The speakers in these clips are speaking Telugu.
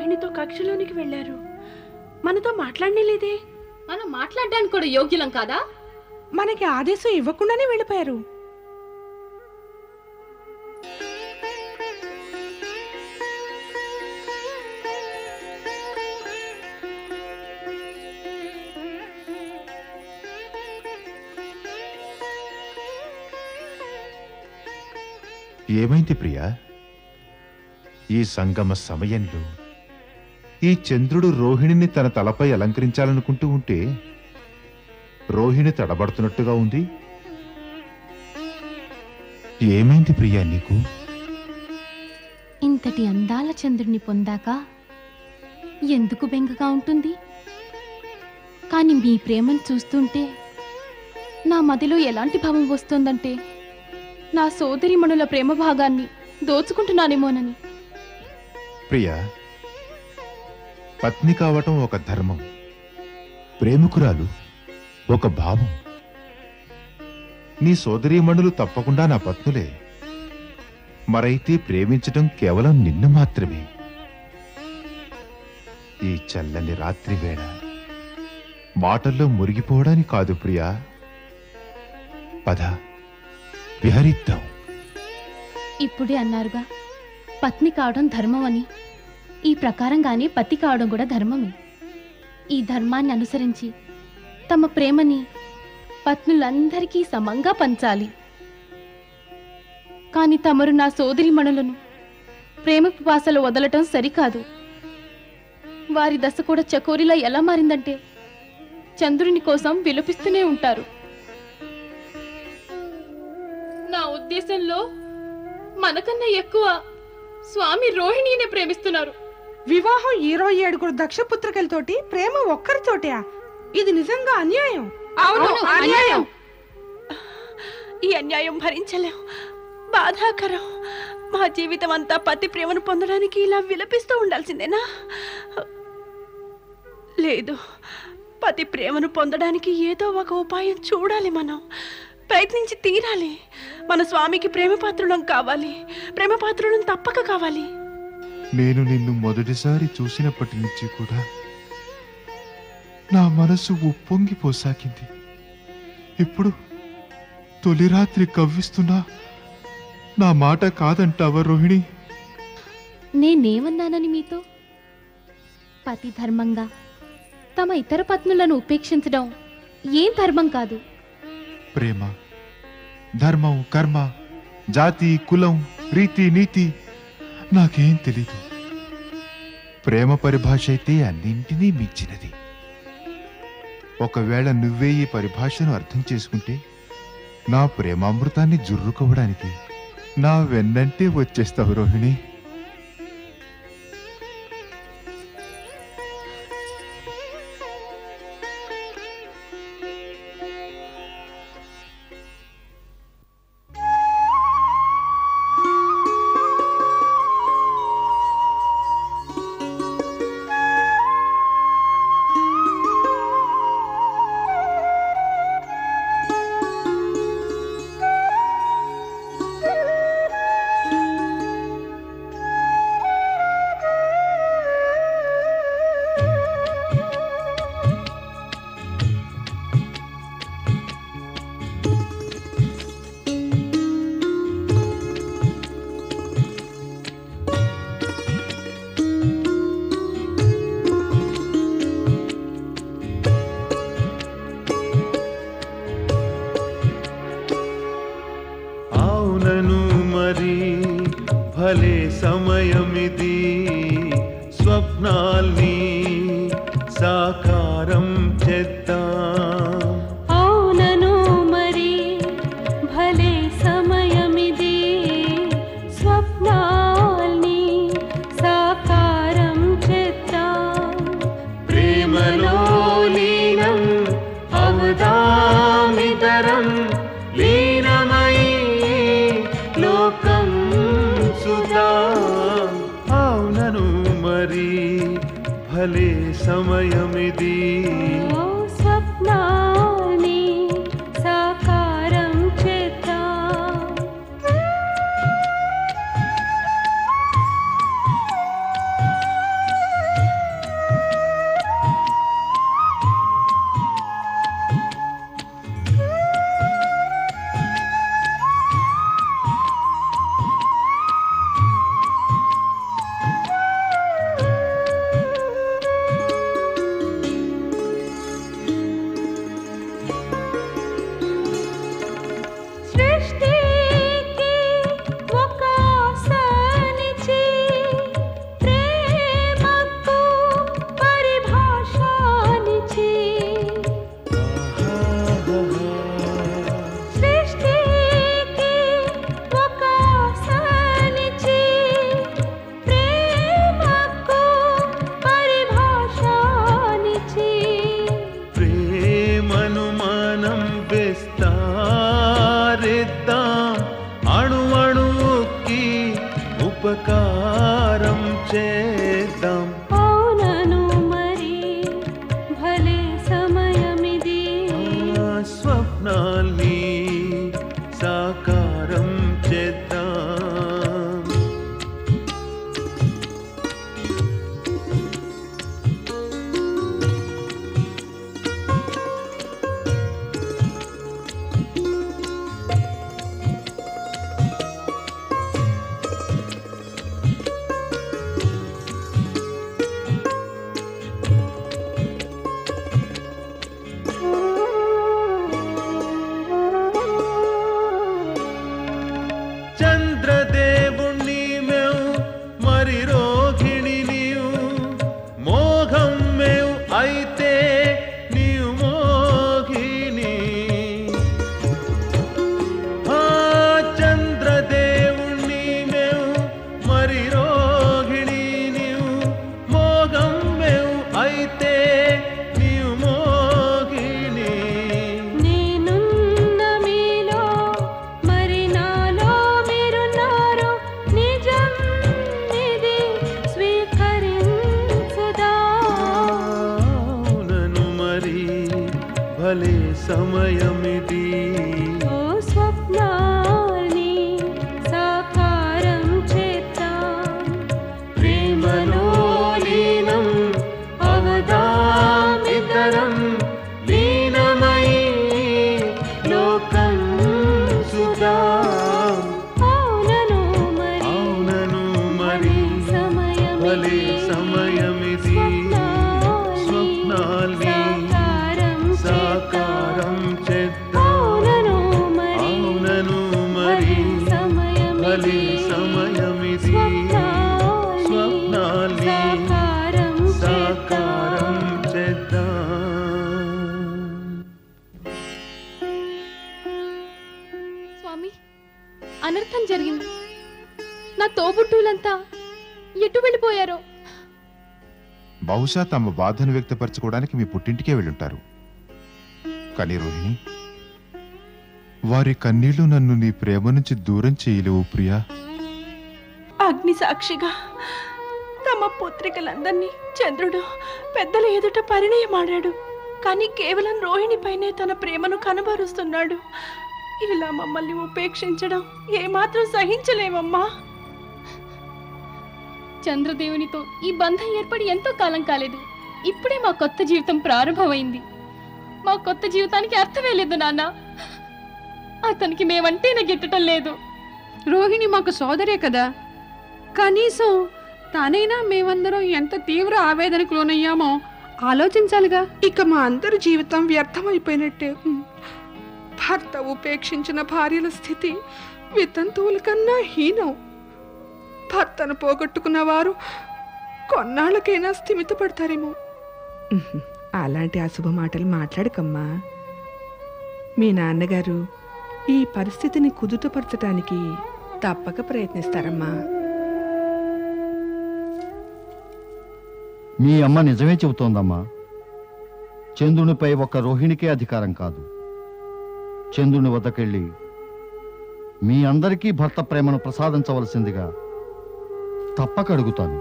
రోహిణితో కక్షలోనికి వెళ్లారు. మనతో మాట్లాడలేదే. మనం మాట్లాడడానికి కూడా యోగ్యులం కాదా? మనకి ఆదేశం ఇవ్వకుండానే వెళ్ళిపోయారు. ఏమైంది ప్రియా? ఈ సంగమ సమయంలో ఈ చంద్రుడు రోహిణిని తన తలపై అలంకరించాలనుకుంటూ ఉంటే రోహిణి తడబడుతున్నట్టుగా ఉంది. ఏమైంది ప్రియా నీకు? ఇంతటి అందాల చంద్రుని పొందాక ఎందుకు బెంగగా ఉంటుంది? కానీ మీ ప్రేమను చూస్తుంటే నా మదిలో ఎలాంటి భావం వస్తోందంటే నా సోదరిమణుల ప్రేమ భాగాన్ని దోచుకుంటున్నానేమోనని. ప్రియా, పత్ని కావటం ఒక ధర్మం, ప్రేమికురాలు ఒక భావం. నీ సోదరీమణులు తప్పకుండా నా పత్నులే. మరైతే ప్రేమించటం కేవలం నిన్ను మాత్రమే. ఈ చల్లని రాత్రి వేళ మాటల్లో మురిగిపోవడానికి కాదు ప్రియా. పద, విహరిద్దాం. ఇప్పుడే అన్నారుగా పత్ని కావడం ధర్మం అని. ఈ ప్రకారంగానే పతి కావడం కూడా ధర్మమే. ఈ ధర్మాన్ని అనుసరించి తమ ప్రేమని పత్నులందరికీ సమంగా పంచాలి. కాని తమరు నా సోదరిమణులను ప్రేమ పిపాసలు వదలటం సరికాదు. వారి దశ కూడా చకోరిలా ఎలా మారిందంటే చంద్రుని కోసం విలపిస్తూనే ఉంటారు. నా ఉద్దేశంలో మనకన్నా ఎక్కువ స్వామి రోహిణినే ప్రేమిస్తున్నారు. వివాహం 27 దక్షపుత్రికలతోటి ప్రేమ ఒక్కరితోటే. ఇది నిజంగా అన్యాయం. అవును, అన్యాయం. ఈ అన్యాయం భరించలేం, బాధాకరం. మా జీవితం అంతా పతి ప్రేమను పొందడానికి ఇలా విలపిస్తూ ఉండాల్సిందేనా? లేదు, పతి ప్రేమను పొందడానికి ఏదో ఒక ఉపాయం చూడాలి. మనం ప్రయత్నించి తీరాలి. మన స్వామికి ప్రేమపాత్రులం కావాలి. ప్రేమపాత్రులం తప్పక కావాలి. నేను నిన్ను మొదటిసారి చూసినప్పటి నుంచి కూడా నా మనసు ఉప్పొంగిపోసాగింది. ఇప్పుడు తొలి రాత్రి కవ్విస్తున్నా నా మాట కాదంటావా రోహిణి? నేనేమన్నానని మీతో? పతి ధర్మంగా తమ ఇతర పత్నులను ఉపేక్షించడం ఏం ధర్మం కాదు. ప్రేమ, ధర్మం, కర్మ, జాతి, కులం, రీతి, నీతి నాకేం తెలీదు. ప్రేమ పరిభాష అయితే అన్నింటినీ మించినది. ఒకవేళ నువ్వే ఈ పరిభాషను అర్థం చేసుకుంటే నా ప్రేమామృతాన్ని జుర్రుకోవడానికి నా వెన్నంటే వచ్చేస్తావు రోహిణి. భలే సమయమిది స్వప్నాల్ని సాకారం చేద్దాం. అవునను మరి భలే సమయమిది స్వప్నాల్ని సాకారం చేద్దాం. ప్రేమలో లీనం అవదామితరం లీనమై లోకం సుదా. అవునను మరి భలే సమయమిది స్వప్నాల్ని సాకారం చేద్దాం. భలే సమయమిది. ఓ స్వప్నాల్ని సాకారం చేద్దాం, ప్రేమలో లీనం అవదామితరం, లీనమై లోకం సుదాం. అవునను మరి అవునను మరి భలే సమయమిది. స్వప్నాల్ని సాకారం చేద్దాం. అవునను అవునను మరి భలే సమయమిది. స్వప్నాల్ని సాకారం చేద్దాం. స్వామి, అనర్థం జరిగింది. నా తోబుట్టువులంతా ఎటు వెళ్ళిపోయారో. బహుశా తమ బాధను వ్యక్తపరచుకోవడానికి మీ పుట్టింటికే వెళ్ళుంటారు. కానీ రోహిణి, వారి కన్నీళ్లు నన్ను నీ ప్రేమ నుంచి దూరం చేయలేవు ప్రియా. అగ్ని సాక్షిగా తమ పుత్రికలందరినీ చంద్రుడు పెద్దల ఎదుట పరిణయమాడాడు. కానీ కేవలం రోహిణిపైనే తన ప్రేమను కనబరుస్తున్నాడు. ఇలా మమ్మల్ని ఉపేక్షించడం ఏమాత్రం సహించలేమమ్మా. చంద్రదేవునితో ఈ బంధం ఏర్పడి ఎంతో కాలం కాలేదు. ఇప్పుడే మా కొత్త జీవితం ప్రారంభమైంది. మా కొత్త జీవితానికి అర్థమే లేదు నాన్న. అతనికి మేమంటేనే గిట్టడం లేదు. రోహిణి మాకు సోదరే కదా, కనీసం తనైనా మేమందరం ఎంత తీవ్ర ఆవేదనకు లోనయ్యామో ఆలోచించాలిగా. ఇక మా అందరి జీవితం వ్యర్థమైపోయినట్టే. భర్త ఉపేక్షించిన భార్యల స్థితి వితంతువుల కన్నా హీనం. భర్తను పోగొట్టుకున్న వారు కొన్నాళ్ళకైనా స్థిమితపడతారేమో. అలాంటి అశుభ మాటలు మాట్లాడకమ్మా. మీ నాన్నగారు ఈ పరిస్థితిని కుదుటపరచటానికి తప్పక ప్రయత్నిస్తారమ్మా. మీ అమ్మ నిజమే చెబుతోందమ్మా. చంద్రునిపై ఒక్క రోహిణికే అధికారం కాదు. చంద్రుని వద్దకెళ్ళి మీ అందరికీ భర్త ప్రేమను ప్రసాదించవలసిందిగా తప్పక అడుగుతాను.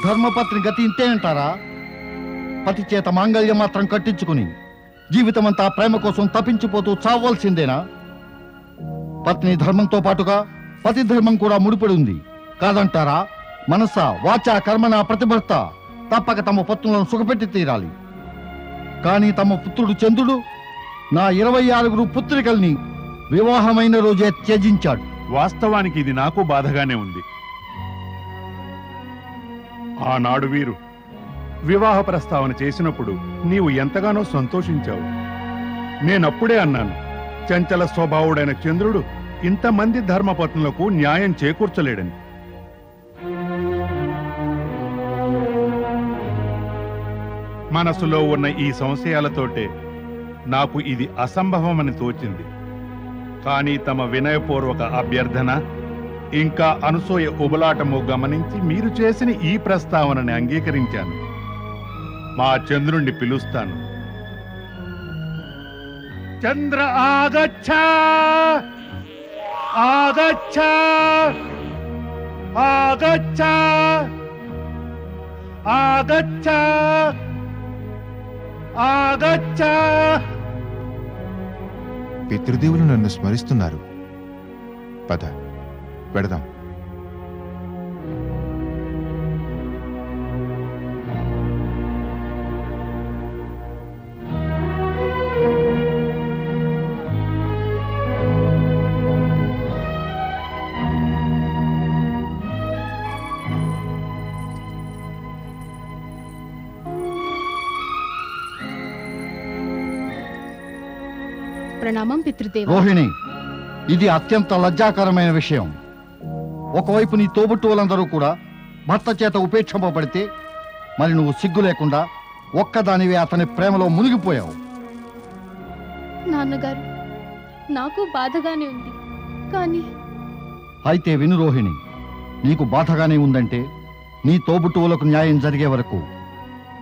ధర్మపత్ని గతి ఇంతే అంటారా? పతి చేత మాంగళ్యం మాత్రం కట్టించుకుని జీవితమంతా ప్రేమ కోసం తప్పించిపోతూ చావవలసిందేనా? పత్ని ధర్మంతో పాటుగా పతి ధర్మం కూడా ముడిపడి ఉంది కాదంటారా? మనస వాచ కర్మణ ప్రతిభర్త తప్పక తమ పత్నులను సుఖపెట్టి తీరాలి. కానీ తమ పుత్రుడు చంద్రుడు నా 26 పుత్రికల్ని వివాహమైన రోజే త్యజించాడు. వాస్తవానికి ఇది నాకు బాధగానే ఉంది. ఆనాడు వీరు వివాహ ప్రస్తావన చేసినప్పుడు నీవు ఎంతగానో సంతోషించావు. నేనప్పుడే అన్నాను, చంచల స్వభావుడైన చంద్రుడు ఇంతమంది ధర్మపత్నులకు న్యాయం చేకూర్చలేడని. మనసులో ఉన్న ఈ సంశయాలతోటే నాకు ఇది అసంభవమని తోచింది. కానీ తమ వినయపూర్వక అభ్యర్థన ఇంకా అనసూయ ఉబలాటము గమనించి మీరు చేసిన ఈ ప్రస్తావనని అంగీకరించాను. మా చంద్రుణ్ణి పిలుస్తాను. చంద్ర ఆగచ్చ ఆగచ్చ ఆగచ్చ ఆగచ్చ ఆగచ్చ. పితృదేవులు నన్ను స్మరిస్తున్నారు. పద పెడదాం. ప్రణామం పితృదేవ. రోహిణి, ఇది అత్యంత లజ్జాకరమైన విషయం. ఒకవైపు నీ తోబుట్టువులందరూ కూడా భర్త చేత ఉపేక్షింపబడితే, మరి నువ్వు సిగ్గు లేకుండా ఒక్కదానివే అతని ప్రేమలో మునిగిపోయావు. నాన్నగారు, నాకు బాధగానే ఉంది. కానీ అయితే విను రోహిణి, నీకు బాధగానే ఉందంటే నీ తోబుట్టువులకు న్యాయం జరిగే వరకు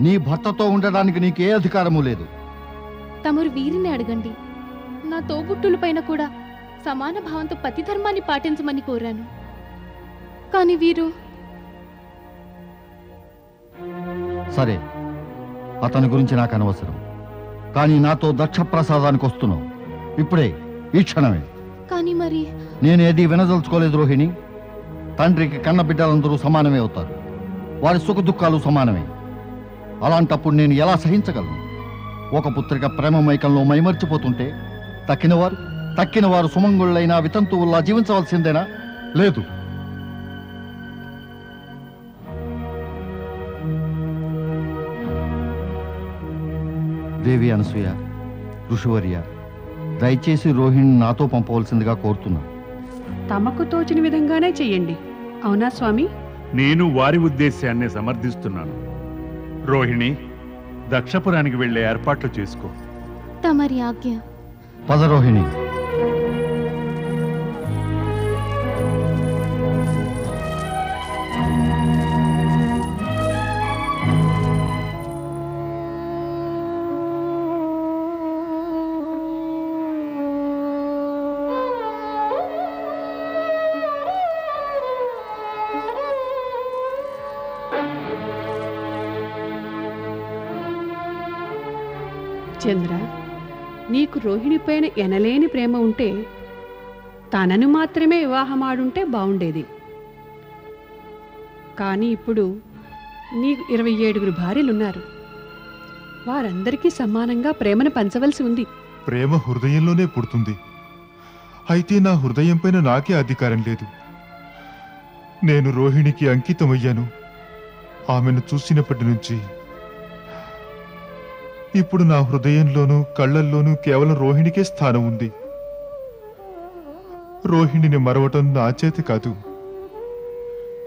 నీ భర్తతో ఉండడానికి నీకు ఏ అధికారము లేదు. తమరు వీరిని అడగండి. నా తోబుట్టుల పైన కూడా సమాన భావంతో పతి ధర్మాన్ని పాటించమని కోరాను. కానీ వీరు సరే, అతని గురించి నాకు అనవసరం. కానీ నాతో దక్ష ప్రసాదానికి వస్తున్నావు ఇప్పుడే, ఈ క్షణమే. కానీ మరి నేనేది వినదలుచుకోలేదు రోహిణి. తండ్రికి కన్న బిడ్డలందరూ సమానమే అవుతారు, వారి సుఖ దుఃఖాలు సమానమే. అలాంటప్పుడు నేను ఎలా సహించగలను? ఒక పుత్రిక ప్రేమ మైకంలో మైమర్చిపోతుంటే తక్కిన వారు సుమంగుళ్ళైనా వితంతువుల్లా జీవించవలసిందేనా? లేదు. దేవి అనసూయ, ఋషివర్య, దయచేసి రోహిణి నాతో పంపవలసిందిగా కోరుతున్నా. తమకు తోచిన విధంగానే చెయ్యండి. అవునా స్వామి? నేను వారి ఉద్దేశాన్ని సమర్థిస్తున్నాను. రోహిణి, దక్షపురానికి వెళ్లే ఏర్పాట్లు చేసుకో. తమరి ఆజ్ఞ. పద రోహిణి. చంద్ర, నీకు రోహిణి పైన ఎనలేని ప్రేమ ఉంటే తనను మాత్రమే వివాహమాడుంటే బాగుండేది. కానీ ఇప్పుడు నీకు 27 భార్యలున్నారు. వారందరికీ సమానంగా ప్రేమను పంచవలసి ఉంది. ప్రేమ హృదయంలోనే పుడుతుంది. అయితే నా హృదయం పైన నాకే అధికారం లేదు. నేను రోహిణికి అంకితమయ్యాను. ఆమెను చూసినప్పటి నుంచి ఇప్పుడు నా హృదయంలోనూ కళ్ళల్లోనూ కేవలం రోహిణికే స్థానం ఉంది. రోహిణిని మరవటం నా చేతి కాదు.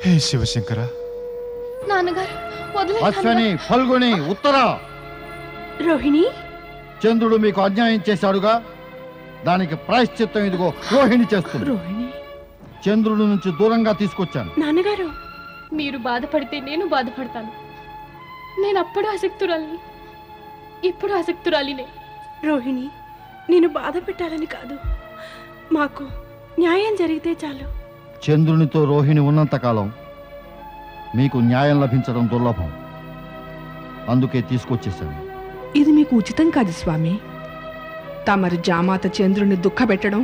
హే శివశంకర! నాన్నగారు అశ్వని, ఫల్గుని, ఉత్తరా! రోహిణి, చంద్రుడు మీకు అన్యాయం చేశాడుగా, దానికి ప్రాయశ్చిత్తం ఇదిగో రోహిణి చేస్తుంది. రోహిణి, చంద్రుడి నుంచి దూరంగా తీసుకొచ్చాను. నాన్నగారు, మీరు బాధపడితే నేను బాధపడతాను. నేను అప్పుడు ఆసక్తురాలిని, ఇప్పుడు ఆసక్తురాలినే. రోహిణి, నేను బాధ పెట్టాలని కాదు, మాకు న్యాయం జరిగితే చాలు. చంద్రునితో రోహిణి ఉన్నంతకాలం మీకు న్యాయం లభించడం దుర్లభం. అందుకే తీసుకొచ్చేశాను. ఇది మీకు ఉచితం కాదు స్వామి. తమరు జామాత చంద్రుని దుఃఖపెట్టడం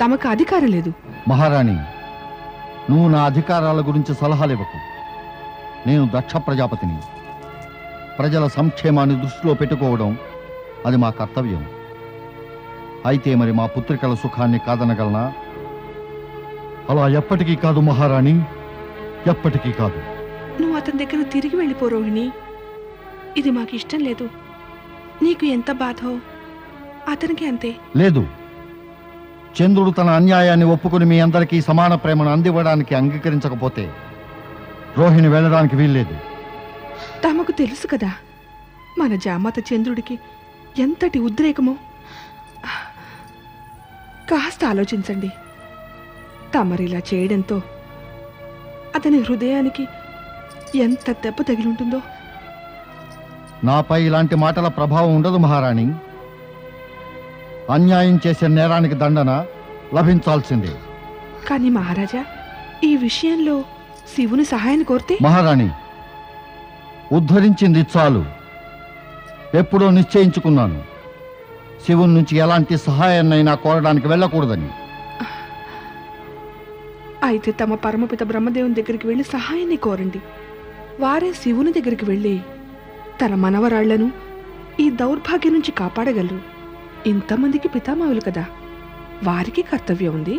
తమకు అధికారం లేదు. మహారాణి, నువ్వు నా అధికారాల గురించి సలహాలు ఇవ్వకు. నేను దక్ష ప్రజాపతిని. ప్రజల సంక్షేమాన్ని దృష్టిలో పెట్టుకోవడం అది మా కర్తవ్యం. అయితే మరి మా పుత్రికల సుఖాన్ని కాదనగలనా? అలా ఎప్పటికీ కాదు మహారాణి, ఎప్పటికీ కాదు. నువ్వు అతని దగ్గర తిరిగి వెళ్ళిపో రోహిణి. ఇది మాకు ఇష్టం లేదు. నీకు ఎంత బాధో అతనికి అంతే. లేదు, చంద్రుడు తన అన్యాయాన్ని ఒప్పుకుని మీ అందరికీ సమాన ప్రేమను అందివ్వడానికి అంగీకరించకపోతే రోహిణి వెళ్ళడానికి వీల్లేదు. తమకు తెలుసు కదా మన జామాత చంద్రుడికి ఎంతటి ఉద్రేకమో. కాస్త ఆలోచించండి. తమరిలా చేయడంతో అతని హృదయానికి ఎంత దెబ్బ తగిలుంటుందో. నాపై ఇలాంటి మాటల ప్రభావం ఉండదు మహారాణి. అన్యాయం చేసే నేరానికి దండన లభించాల్సిందే. కానీ మహారాజా, ఈ విషయంలో శివుని సహాయాన్ని కోరితే? మహారాణి, ఉద్ధరించింది చాలు. ఎప్పుడో నిశ్చయించుకున్నాను, శివుని నుంచి ఎలాంటి సహాయాన్నైనా కోరడానికి వెళ్ళకూడదని. అయితే తమ పరమపిత బ్రహ్మదేవుని దగ్గరికి వెళ్ళి సహాయాన్ని కోరండి. వారే శివుని దగ్గరికి వెళ్ళి తన మనవరాళ్లను ఈ దౌర్భాగ్యం నుంచి కాపాడగలరు. ఇంతమందికి పితామహులు కదా, వారికి కర్తవ్యం ఉంది.